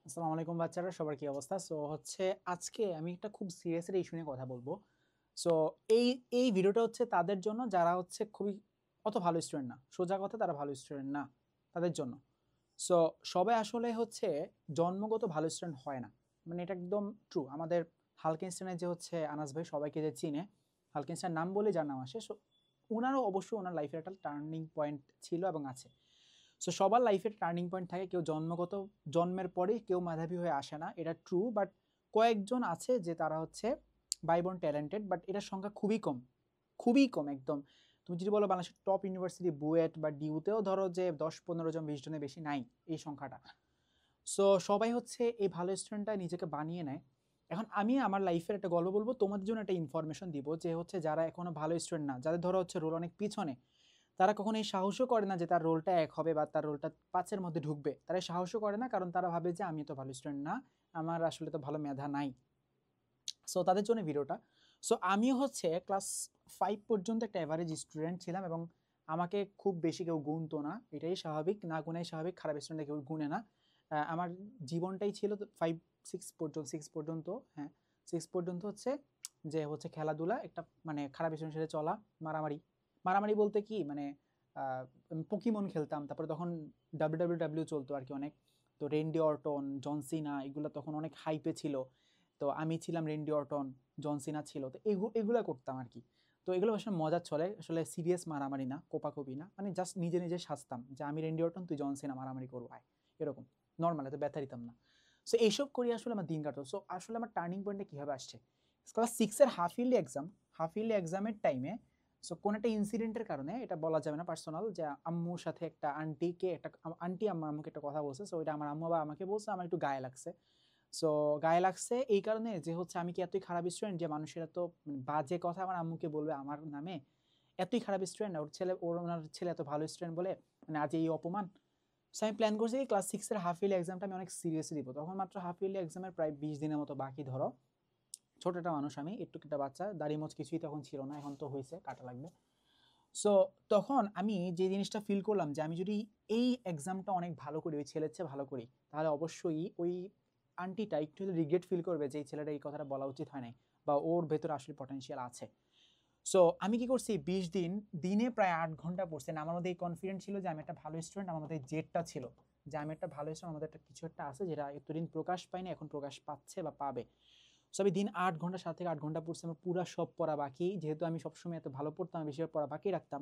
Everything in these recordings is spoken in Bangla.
আসসালামু আলাইকুম বাচ্চারা, সবার কি অবস্থা? সো হচ্ছে আজকে আমি একটা খুব সিরিয়াস একটা ইস্যু নিয়ে কথা বলবো। সো এই এই ভিডিওটা হচ্ছে তাদের জন্য যারা হচ্ছে খুবই অত ভালো স্টুডেন্ট না। সোজা কথা, তারা ভালো স্টুডেন্ট না, তাদের জন্য। সো সবাই আসলে হচ্ছে জন্মগত ভালো স্টুডেন্ট হয় না। মানে এটা একদম ট্রু। আমাদের হালকেনস্টাইনের যে হচ্ছে আনাস ভাই, সবাইকে যে চিনে, হালকেনস্টাইন নাম বলে যার নাম আসে। সো উনারও অবশ্যই ওনার লাইফের একটা টার্নিং পয়েন্ট ছিল এবং আছে। সো সবার লাইফের টার্নিং পয়েন্ট থাকে। কেউ জন্মগত, জন্মের পরেই কেউ মেধাবী হয়ে আসে না, এটা ট্রু। বাট কয়েকজন আছে যে তারা হচ্ছে বাইবর্ন ট্যালেন্টেড, বাট এটার সংখ্যা খুবই কম, খুবই কম একদম। তুমি যদি বলো বাংলাদেশের টপ ইউনিভার্সিটি বুয়েট বা ডিউতেও ধরো যে 10-15 জন 20 জনের বেশি নাই এই সংখ্যাটা। সো সবাই হচ্ছে এই ভালো স্টুডেন্টটা নিজেকে বানিয়ে নেয়। এখন আমি আমার লাইফের একটা গল্প বলবো, তোমাদের জন্য একটা ইনফরমেশন দিব যে হচ্ছে যারা এখনো ভালো স্টুডেন্ট না, যাদের ধরো হচ্ছে রোল অনেক পিছনে, তারা কখনো এই সাহসও করে না যে তার রোলটা 1 হবে বা তার রোলটা 5-এর মধ্যে ঢুকবে। তারা এই সাহসও করে না, কারণ তারা ভাবে যে আমি তো ভালো স্টুডেন্ট না, আমার আসলে তো ভালো মেধা নাই। সো তাদের জন্য ভিডিওটা। সো আমি হচ্ছে ক্লাস 5 পর্যন্ত একটা অ্যাভারেজ স্টুডেন্ট ছিলাম এবং আমাকে খুব বেশি কেউ গুনতো না, এটাই স্বাভাবিক। না গুনাই স্বাভাবিক, খারাপ স্টুডেন্ট কেউ গুনে না। আমার জীবনটাই ছিল 5-6 পর্যন্ত, হ্যাঁ 6 পর্যন্ত হচ্ছে যে হচ্ছে খেলাধুলা, একটা মানে খারাপ স্টুডেন্ট সাথে চলা, মারামারি। মারামারি বলতে কি মানে পোকিমন খেলতাম, তারপরে তখন ডাব্লিউ চলতো আর কি অনেক। তো রেন্ডি অর্টন, জন সিনা এগুলো তখন অনেক হাইপে ছিল। তো আমি ছিলাম রেন্ডি অর্টন, জন সিনা ছিল, তো এগুলা করতাম আর কি। তো এগুলো আসলে মজার চলে, আসলে সিরিয়াস মারামারি না, কোপাকুপি না, মানে জাস্ট নিজে নিজে সাজতাম যে আমি রেন্ডি অর্টন, তুই জন সিনা, মারামারি করবো আয়, এরকম নর্মাল, এত ব্যথা দিতাম না। সো এইসব করি আসলে আমার দিন কাটতো। সো আসলে আমার টার্নিং পয়েন্টটা কীভাবে আসছে, ক্লাস 6-এর হাফ ইয়ারলি এক্সামের টাইমে। সো কোন একটা ইনসিডেন্টের কারণে, এটা বলা যাবে না পার্সোনাল, যে আম্মুর সাথে একটা আন্টিকে একটা আন্টি আমার আম্মুকে একটা কথা বলছে। সো এটা আমার আম্মু বা আমাকে বলছে, আমার একটু গায়ে লাগছে। সো গায়ে লাগছে এই কারণে যে হচ্ছে আমি কি এতই খারাপ স্টুডেন্ট যে মানুষের এত বাজে কথা আমার আম্মুকে বলবে আমার নামে, এতই খারাপ স্টুডেন্ট, ওনার ছেলে এত ভালো স্টুডেন্ট বলে, মানে আজ এই অপমান। সো আমি প্ল্যান করছি ক্লাস 6-এর হাফ ইয়ারলি এক্সামটা আমি অনেক সিরিয়াসলি দিব। তখন মাত্র হাফ ইয়ারলি এক্সামের প্রায় 20 দিনের মতো বাকি ধরো। ছোট একটা মানুষ আমি, একটু একটা বাচ্চা, দাড়ি মোচ কিছুই তখন ছিল না, এখন তো হয়েছে, কাটা লাগবে। সো তখন আমি যে জিনিসটা ফিল করলাম যে আমি যদি এই এক্সামটা অনেক ভালো করি, ওই ছেলের চেয়ে ভালো করি, তাহলে অবশ্যই ওই আন্টিটা একটু রিগ্রেট ফিল করবে যে এই ছেলেটা এই কথাটা বলা উচিত হয় নাই, বা ওর ভেতরে আসলে পটেনশিয়াল আছে। সো আমি কি করছি, 20 দিন দিনে প্রায় 8 ঘন্টা পড়ছি। আমার মধ্যে এই কনফিডেন্ট ছিল যে আমি একটা ভালো স্টুডেন্ট, আমার মধ্যে জেদটা ছিল যে আমি একটা ভালো স্টুডেন্ট, আমাদের একটা কিছু একটা আছে যেটা এতদিন প্রকাশ পায়নি, এখন প্রকাশ পাচ্ছে বা পাবে। সো আমি দিন 8 ঘন্টা, 7 থেকে 8 ঘন্টা পড়ছি। আমার পুরো সব পড়া বাকি, যেহেতু আমি সবসময় এত ভালো পড়তাম, বেশিরভাগ পড়া বাকি রাখতাম।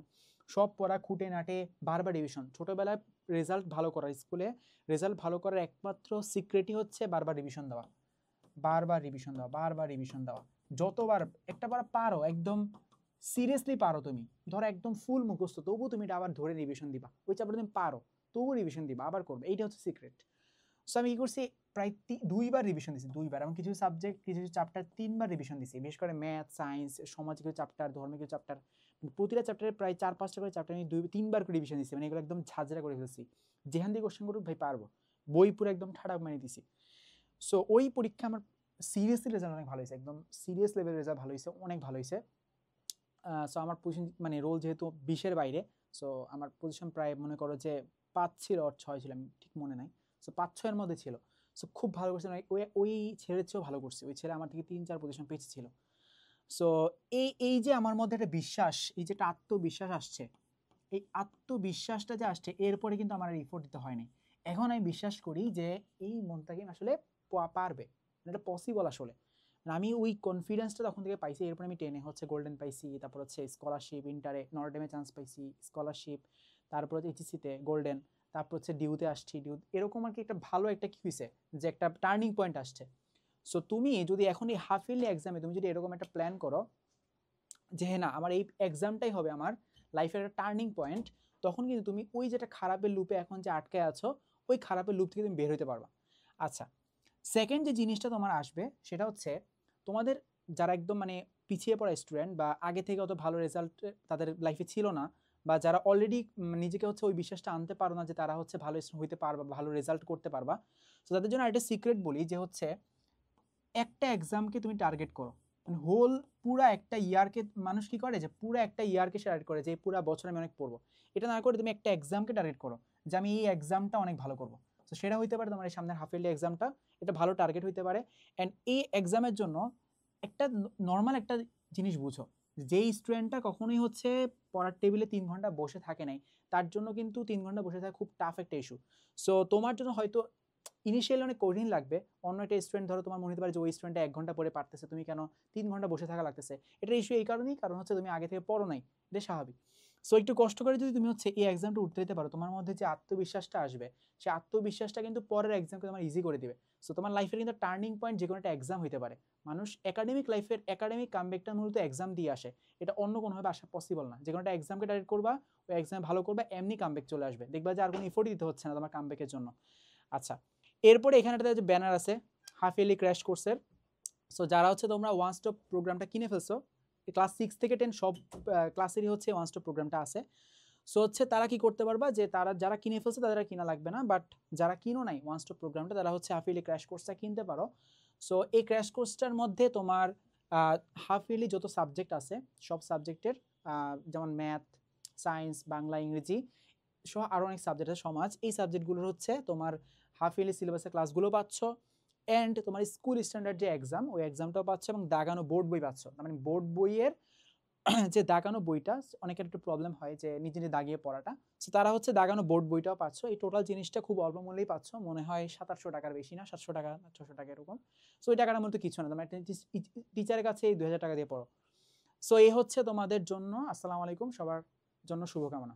সব পড়া খুঁটে নাটে বারবার রিভিশন। ছোটোবেলায় রেজাল্ট ভালো করার, স্কুলে রেজাল্ট ভালো করার একমাত্র সিক্রেটই হচ্ছে বারবার রিভিশন দেওয়া, বারবার রিভিশন দেওয়া, বারবার রিভিশন দেওয়া। যতবার একটা বার পারো, একদম সিরিয়াসলি পারো, তুমি ধরো একদম ফুল মুখস্থ, তবুও তুমি এটা আবার ধরে রিভিশন দিবা। ওই চ্যাপ্টার তুমি পারো, তবুও রিভিশন দিবা, আবার করবে, এইটা হচ্ছে সিক্রেট। সো আমি কি করছি, প্রায় 2বার রিভিশন দিছি, 2বার। এবং কিছু সাবজেক্ট, কিছু চ্যাপ্টার 3বার রিভিশন দিছি, বিশেষ করে ম্যাথ, সায়েন্স, সমাজ কিছু চ্যাপ্টার, ধর্মের কিছু চ্যাপ্টার, প্রতিটা চ্যাপ্টারে প্রায় 4-5টা করে চ্যাপ্টার আমি 2-3বার করে রিভিশন দিছি। মানে এগুলো একদম ঝাঁঝরা করে ফেলছি, যেখান দিয়ে কোশ্চেন করুক ভাই পারবো, বই পুরো একদম ঠাড়া মানিয়ে দিছি। সো ওই পরীক্ষা আমার সিরিয়াসলি রেজাল্ট অনেক ভালো হয়েছে, একদম সিরিয়াস লেভেলের রেজাল্ট ভালো হয়েছে, অনেক ভালো হয়েছে। সো আমার পজিশন মানে রোল যেহেতু 20-এর বাইরে, সো আমার পজিশন প্রায় মনে করো যে 5 ছিল আর 6 ছিল, আমি ঠিক মনে নাই। সো 5-6-এর মধ্যে ছিল। সো খুব ভালো করছে, ওই ওই ছেলের চেয়েও ভালো করছে, ওই ছেলে আমার থেকে 3-4 পজিশন পিছিয়ে ছিল। সো এই যে আমার মধ্যে একটা বিশ্বাস, এই যে একটা আত্মবিশ্বাস আসছে, এই আত্মবিশ্বাসটা যে আসছে, এরপরে কিন্তু আমার আর এফোর্ট দিতে হয়নি। এখন আমি বিশ্বাস করি যে এই মনটাকে আসলে পারবে, এটা পসিবল আসলে। আমি ওই কনফিডেন্সটা তখন থেকে পাইছি। এরপর আমি 10-এ হচ্ছে গোল্ডেন পাইছি, তারপর হচ্ছে স্কলারশিপ, ইন্টারে নর্ডেমে চান্স পাইছি, স্কলারশিপ, তারপর হচ্ছে এইচএসসিতে গোল্ডেন, তারপর হচ্ছে ডিউতে আসছি, ডিউ এরকম আর কি। একটা ভালো একটা কি হয়েছে যে একটা টার্নিং পয়েন্ট আসছে। সো তুমি যদি এখন এই হাফ ইয়ারলি এক্সামে তুমি যদি এরকম একটা প্ল্যান করো যে হ্যাঁ না, আমার এই এক্সামটাই হবে আমার লাইফের একটা টার্নিং পয়েন্ট, তখন কিন্তু তুমি ওই যেটা খারাপের লুপে এখন যে আটকে আছো, ওই খারাপের লুপ থেকে তুমি বের হতে পারবা। আচ্ছা, সেকেন্ড যে জিনিসটা তোমার আসবে সেটা হচ্ছে, তোমাদের যারা একদম মানে পিছিয়ে পড়া স্টুডেন্ট, বা আগে থেকে অত ভালো রেজাল্ট তাদের লাইফে ছিল না, বা যারা অলরেডি নিজেকে হচ্ছে ওই বিশ্বাসটা আনতে পারো না যে তারা হচ্ছে ভালো স্টুডেন্ট হইতে পারবা, ভালো রেজাল্ট করতে পারবা। তো তাদের জন্য একটা সিক্রেট বলি, যে হচ্ছে একটা এক্সামকে তুমি টার্গেট করো, মানে হোল পুরা একটা ইয়ারকে। মানুষ কি করে যে পুরো একটা ইয়ারকে সে টার্গেট করে যে পুরো বছর আমি অনেক পড়বো। এটা না করে তুমি একটা এক্সামকে টার্গেট করো যে আমি এই এক্সামটা অনেক ভালো করবো। তো সেটা হইতে পারে তোমার এই সামনের হাফ ইয়ারলি এক্সামটা, এটা ভালো টার্গেট হইতে পারে। অ্যান্ড এই এক্সামের জন্য একটা নর্মাল একটা জিনিস বুঝো, যেই স্টুডেন্টটা কখনোই হচ্ছে পড়ার টেবিলে 3 ঘন্টা বসে থাকে নাই, তার জন্য কিন্তু 3 ঘন্টা বসে থাকা খুব টাফ একটা ইস্যু। সো তোমার জন্য হয়তো ইনিশিয়ালি অনেক কঠিন লাগবে। অন্য একটা স্টুডেন্ট ধরো তোমার মনে হতে পারে যে ওই স্টুডেন্টটা 1 ঘন্টা পরে পারতেছে, তুমি কেন 3 ঘন্টা বসে থাকা লাগতেছে। এটার ইস্যু এই কারণেই, কারণ হচ্ছে তুমি আগে থেকে পড়ো নাই, এটা স্বাভাবিক। সো একটু কষ্ট করে যদি তুমি হচ্ছে এই এক্সামটা উঠতে দিতে পারো, তোমার মধ্যে যে আত্মবিশ্বাসটা আসবে, সেই আত্মবিশ্বাসটা কিন্তু পরের এক্সামকে তোমার ইজি করে দিবে। সো তোমার লাইফের কিন্তু টার্নিং পয়েন্ট যে কোনো একটা এক্সাম হতে পারে। মানুষ একাডেমিক লাইফের একাডেমিক কামব্যাকটা মূলত এক্সাম দিয়ে আসে, এটা অন্য কোনোভাবে আসা পসিবল না। যে কোনো একটা এক্সামকে টার্গেট করবা, ওই এক্সামে ভালো করবা, এমনি কামব্যাক চলে আসবে, দেখবা যে আর কোনো এফোর্টই দিতে হচ্ছে না তোমার কামব্যাকের জন্য। আচ্ছা, এরপরে এখানে একটা যে ব্যানার আছে হাফ ইয়ারলি ক্র্যাশ কোর্সের। সো যারা হচ্ছে তোমরা ওয়ান স্টপ প্রোগ্রামটা কিনে ফেলছো, ক্লাস 6 থেকে 10 সব ক্লাসেরই হচ্ছে ওয়ান স্টপ প্রোগ্রামটা আছে। সো হচ্ছে তারা কি করতে পারবা, যে তারা যারা কিনে ফেলছে তাদের আর কিনা লাগবে না, বাট যারা কিনো নাই ওয়ান স্টপ প্রোগ্রামটা, তারা হচ্ছে হাফ ইয়ারলি ক্র্যাশ কোর্সটা কিনতে পারো। সো এই ক্র্যাশ কোর্সটার মধ্যে তোমার হাফ ইয়ারলি যত সাবজেক্ট আছে সব সাবজেক্টের, যেমন ম্যাথ, সায়েন্স, বাংলা, ইংরেজি সহ আরও অনেক সাবজেক্ট আছে, সমাজ, এই সাবজেক্টগুলোর হচ্ছে তোমার হাফ ইয়ারলি সিলেবাসের ক্লাসগুলো পাচ্ছ। অ্যান্ড তোমার স্কুল স্ট্যান্ডার্ড যে এক্সাম, ওই এক্সামটাও পাচ্ছ, এবং দাগানো বোর্ড বই পাচ্ছ। মানে বোর্ড বইয়ের যে দাগানো বইটা, অনেকের একটু প্রবলেম হয় যে নিজে নিজে দাগিয়ে পড়াটা, সো তারা হচ্ছে দাগানো বোর্ড বইটাও পাচ্ছ। এই টোটাল জিনিসটা খুব অল্প মূল্যেই পাচ্ছ, মনে হয় 700-800 টাকার বেশি না, 700 টাকা 600 টাকা এরকম। সো ওই টাকাটার মধ্যে কিছু না, তোমার একটা টিচারের কাছে এই 2000 টাকা দিয়ে পড়ো। সো এই হচ্ছে তোমাদের জন্য। আসসালামু আলাইকুম, সবার জন্য শুভকামনা।